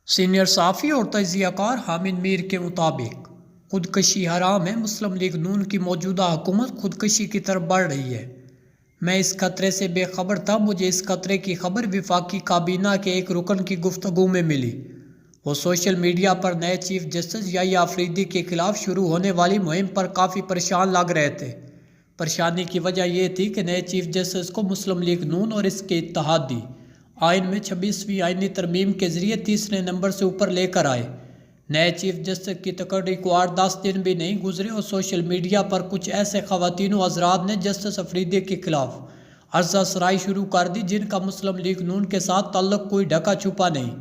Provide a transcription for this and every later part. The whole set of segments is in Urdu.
سینئر صحافی اور تجزیہ کار حامد میر کے مطابق خودکشی حرام ہے۔ مسلم لیگ نون کی موجودہ حکومت خودکشی کی طرف بڑھ رہی ہے۔ میں اس خطرے سے بے خبر تھا۔ مجھے اس خطرے کی خبر وفاقی کابینہ کے ایک رکن کی گفتگو میں ملی۔ وہ سوشل میڈیا پر نئے چیف جسٹس یحییٰ آفریدی کے خلاف شروع ہونے والی مہم پر کافی پریشان لگ رہے تھے۔ پریشانی کی وجہ یہ تھی کہ نئے چیف جسٹس کو مسلم لیگ نون اور اس کے اتحادی آئین میں 26ویں آئینی ترمیم کے ذریعے تیسرے نمبر سے اوپر لے کر آئے۔ نئے چیف جسٹس کی تقرری کو 8-10 دن بھی نہیں گزرے اور سوشل میڈیا پر کچھ ایسے خواتین و حضرات نے جسٹس آفریدی کے خلاف عرضہ سرائی شروع کر دی جن کا مسلم لیگ نون کے ساتھ تعلق کوئی ڈھکا چھپا نہیں۔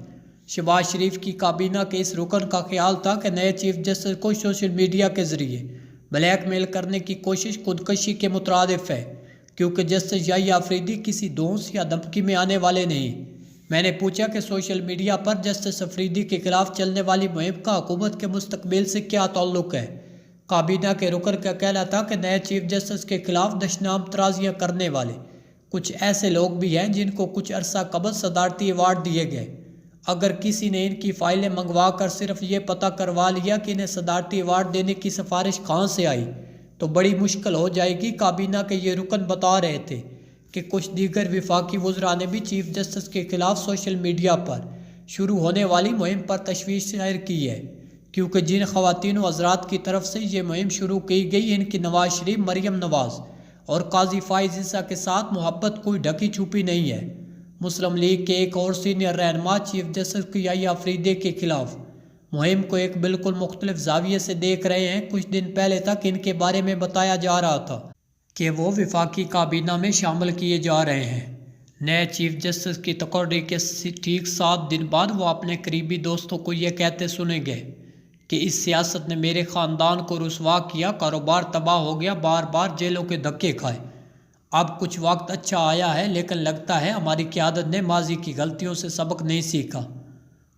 شہباز شریف کی کابینہ کے اس رکن کا خیال تھا کہ نئے چیف جسٹس کو سوشل میڈیا کے ذریعے بلیک میل کرنے کی کوشش خودکشی کے مترادف ہے، کیونکہ جسٹس یحییٰ آفریدی کسی دھونس یا دھمکی میں آنے والے نہیں۔ میں نے پوچھا کہ سوشل میڈیا پر جسٹس آفریدی کے خلاف چلنے والی مہم کا حکومت کے مستقبل سے کیا تعلق ہے۔ کابینہ کے رکن کا کہنا تھا کہ نئے چیف جسٹس کے خلاف دشنام ترازیاں کرنے والے کچھ ایسے لوگ بھی ہیں جن کو کچھ عرصہ قبل صدارتی ایوارڈ دیے گئے۔ اگر کسی نے ان کی فائلیں منگوا کر صرف یہ پتہ کروا لیا کہ انہیں صدارتی ایوارڈ دینے کی سفارش کہاں سے آئی تو بڑی مشکل ہو جائے گی۔ کابینہ کے یہ رکن بتا رہے تھے کہ کچھ دیگر وفاقی وزراء نے بھی چیف جسٹس کے خلاف سوشل میڈیا پر شروع ہونے والی مہم پر تشویش ظاہر کی ہے، کیونکہ جن خواتین و حضرات کی طرف سے یہ مہم شروع کی گئی ان کی نواز شریف، مریم نواز اور قاضی فائز عیسیٰ کے ساتھ محبت کوئی ڈھکی چھپی نہیں ہے۔ مسلم لیگ کے ایک اور سینئر رہنما چیف جسٹس یحییٰ آفریدی کے خلاف مہم کو ایک بالکل مختلف زاویے سے دیکھ رہے ہیں۔ کچھ دن پہلے تک ان کے بارے میں بتایا جا رہا تھا کہ وہ وفاقی کابینہ میں شامل کیے جا رہے ہیں۔ نئے چیف جسٹس کی تقرری کے ٹھیک 7 دن بعد وہ اپنے قریبی دوستوں کو یہ کہتے سنے گئے کہ اس سیاست نے میرے خاندان کو رسوا کیا، کاروبار تباہ ہو گیا، بار بار جیلوں کے دھکے کھائے۔ اب کچھ وقت اچھا آیا ہے، لیکن لگتا ہے ہماری قیادت نے ماضی کی غلطیوں سے سبق نہیں سیکھا۔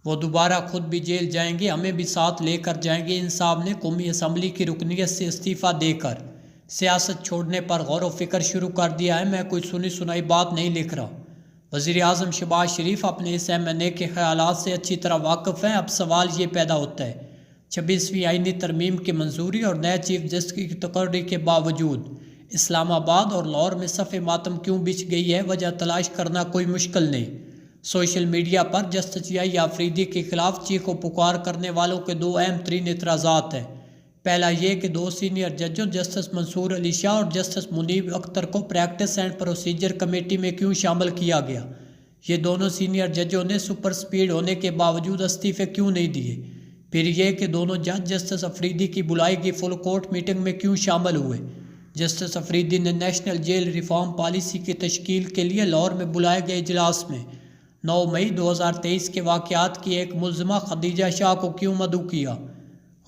وہ دوبارہ خود بھی جیل جائیں گے، ہمیں بھی ساتھ لے کر جائیں گے۔ ان صاحب نے قومی اسمبلی کی رکنیت سے استعفیٰ دے کر سیاست چھوڑنے پر غور و فکر شروع کر دیا ہے۔ میں کوئی سنی سنائی بات نہیں لکھ رہا۔ وزیر اعظم شہباز شریف اپنے اس M&A کے خیالات سے اچھی طرح واقف ہیں۔ اب سوال یہ پیدا ہوتا ہے 26ویں آئینی ترمیم کی منظوری اور نئے چیف جسٹس کی تقرری کے باوجود اسلام آباد اور لاہور میں صف ماتم کیوں بچھ گئی ہے؟ وجہ تلاش کرنا کوئی مشکل نہیں۔ سوشل میڈیا پر جسٹس یحییٰ آفریدی کے خلاف چیخ و پکار کرنے والوں کے 2 اہم ترین اعتراضات ہیں۔ پہلا یہ کہ 2 سینئر ججوں جسٹس منصور علی شاہ اور جسٹس منیب اختر کو پریکٹس اینڈ پروسیجر کمیٹی میں کیوں شامل کیا گیا؟ یہ دونوں سینئر ججوں نے سپر سپیڈ ہونے کے باوجود استعفے کیوں نہیں دیے؟ پھر یہ کہ دونوں جج جسٹس آفریدی کی بلائی گئی فل کورٹ میٹنگ میں کیوں شامل ہوئے؟ جسٹس آفریدی نے نیشنل جیل ریفارم پالیسی کی تشکیل کے لیے لاہور میں بلائے گئے اجلاس میں 9 مئی 2023 کے واقعات کی ایک ملزمہ خدیجہ شاہ کو کیوں مدعو کیا؟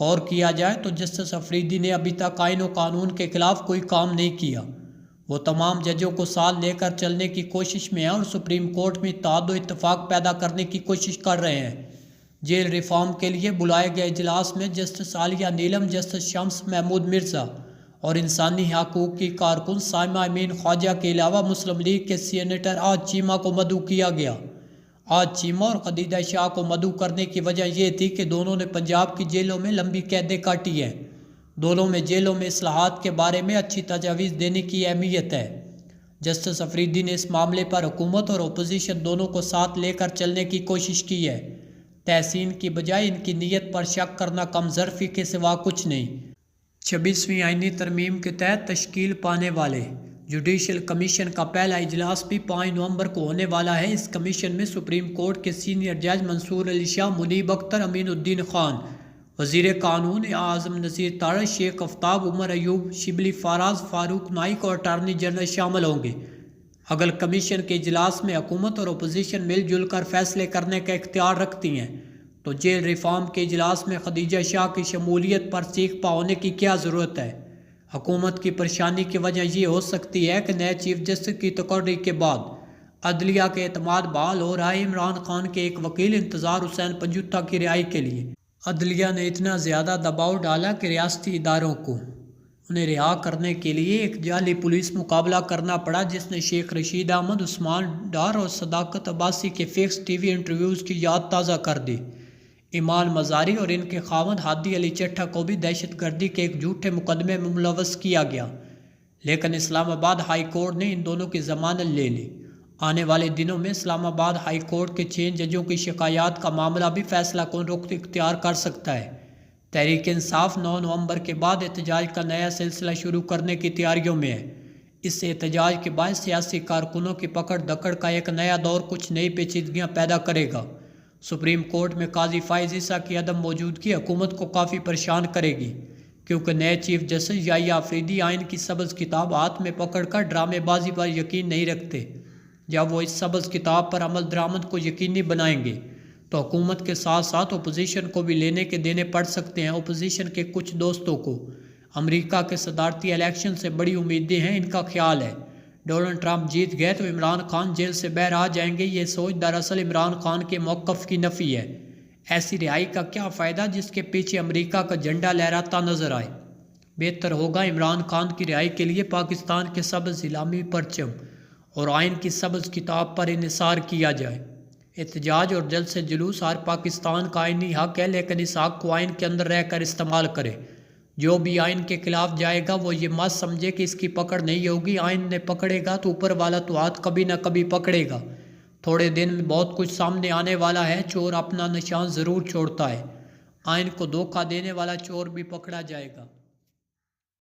غور کیا جائے تو جسٹس آفریدی نے ابھی تک آئین و قانون کے خلاف کوئی کام نہیں کیا۔ وہ تمام ججوں کو ساتھ لے کر چلنے کی کوشش میں ہیں اور سپریم کورٹ میں اتحاد و اتفاق پیدا کرنے کی کوشش کر رہے ہیں۔ جیل ریفارم کے لیے بلائے گئے اجلاس میں جسٹس عالیہ نیلم، جسٹس شمس محمود مرزا اور انسانی حقوق کی کارکن سائمہ امین خواجہ کے علاوہ مسلم لیگ کے سینیٹر آج چیمہ کو مدعو کیا گیا۔ آج چیمہ اور خدیجہ شاہ کو مدعو کرنے کی وجہ یہ تھی کہ دونوں نے پنجاب کی جیلوں میں لمبی قیدیں کاٹی ہیں۔ دونوں میں جیلوں میں اصلاحات کے بارے میں اچھی تجاویز دینے کی اہمیت ہے۔ جسٹس آفریدی نے اس معاملے پر حکومت اور اپوزیشن دونوں کو ساتھ لے کر چلنے کی کوشش کی ہے۔ تحسین کی بجائے ان کی نیت پر شک کرنا کم ظرفی کے سوا کچھ نہیں۔ 26ویں آئینی ترمیم کے تحت تشکیل پانے والے جوڈیشل کمیشن کا پہلا اجلاس بھی 5 نومبر کو ہونے والا ہے۔ اس کمیشن میں سپریم کورٹ کے سینئر جج منصور علی شاہ، منیب اختر، امین الدین خان، وزیر قانون اعظم نذیر تارڑ، شیخ آفتاب، عمر ایوب، شبلی فراز، فاروق نائک اور اٹارنی جنرل شامل ہوں گے۔ اگر کمیشن کے اجلاس میں حکومت اور اپوزیشن مل جل کر فیصلے کرنے کا اختیار رکھتی ہیں تو جیل ریفارم کے اجلاس میں خدیجہ شاہ کی شمولیت پر چیخ پا ہونے کی کیا ضرورت ہے؟ حکومت کی پریشانی کی وجہ یہ ہو سکتی ہے کہ نئے چیف جسٹس کی تقرری کے بعد عدلیہ کے اعتماد بحال ہو رہا ہے۔ عمران خان کے ایک وکیل انتظار حسین پنجوتا کی رہائی کے لیے عدلیہ نے اتنا زیادہ دباؤ ڈالا کہ ریاستی اداروں کو انہیں رہا کرنے کے لیے ایک جعلی پولیس مقابلہ کرنا پڑا، جس نے شیخ رشید احمد، عثمان ڈار اور صداقت عباسی کے فیکس ٹی وی انٹرویوز کی یاد تازہ کر دی۔ ایمان مزاری اور ان کے خاوند ہادی علی چٹھا کو بھی دہشت گردی کے ایک جھوٹے مقدمے میں ملوث کیا گیا، لیکن اسلام آباد ہائی کورٹ نے ان دونوں کی ضمانت لے لی۔ آنے والے دنوں میں اسلام آباد ہائی کورٹ کے 6 ججوں کی شکایات کا معاملہ بھی فیصلہ کن رخ اختیار کر سکتا ہے۔ تحریک انصاف 9 نومبر کے بعد احتجاج کا نیا سلسلہ شروع کرنے کی تیاریوں میں ہے۔ اس احتجاج کے بعد سیاسی کارکنوں کی پکڑ دکڑ کا ایک نیا دور کچھ نئی پیچیدگیاں پیدا کرے گا۔ سپریم کورٹ میں قاضی فائز عیسیٰ کی عدم موجودگی حکومت کو کافی پریشان کرے گی، کیونکہ نئے چیف جسٹس یحییٰ آفریدی آئین کی سبز کتاب ہاتھ میں پکڑ کر ڈرامے بازی پر یقین نہیں رکھتے۔ جب وہ اس سبز کتاب پر عمل درآمد کو یقینی بنائیں گے تو حکومت کے ساتھ ساتھ اپوزیشن کو بھی لینے کے دینے پڑ سکتے ہیں۔ اپوزیشن کے کچھ دوستوں کو امریکہ کے صدارتی الیکشن سے بڑی امیدیں ہیں۔ ان کا خیال ہے ڈونلڈ ٹرمپ جیت گئے تو عمران خان جیل سے باہر آ جائیں گے۔ یہ سوچ دراصل عمران خان کے موقف کی نفی ہے۔ ایسی رہائی کا کیا فائدہ جس کے پیچھے امریکہ کا جھنڈا لہراتا نظر آئے؟ بہتر ہوگا عمران خان کی رہائی کے لیے پاکستان کے سبز اسلامی پرچم اور آئین کی سبز کتاب پر انحصار کیا جائے۔ احتجاج اور جلد سے جلوس ہر پاکستان کا آئینی حق ہے، لیکن اس حق کو آئین کے اندر رہ کر استعمال کرے۔ جو بھی آئین کے خلاف جائے گا وہ یہ مت سمجھے کہ اس کی پکڑ نہیں ہوگی۔ آئین نے پکڑے گا تو اوپر والا تو ہاتھ کبھی نہ کبھی پکڑے گا۔ تھوڑے دن میں بہت کچھ سامنے آنے والا ہے۔ چور اپنا نشان ضرور چھوڑتا ہے۔ آئین کو دھوکہ دینے والا چور بھی پکڑا جائے گا۔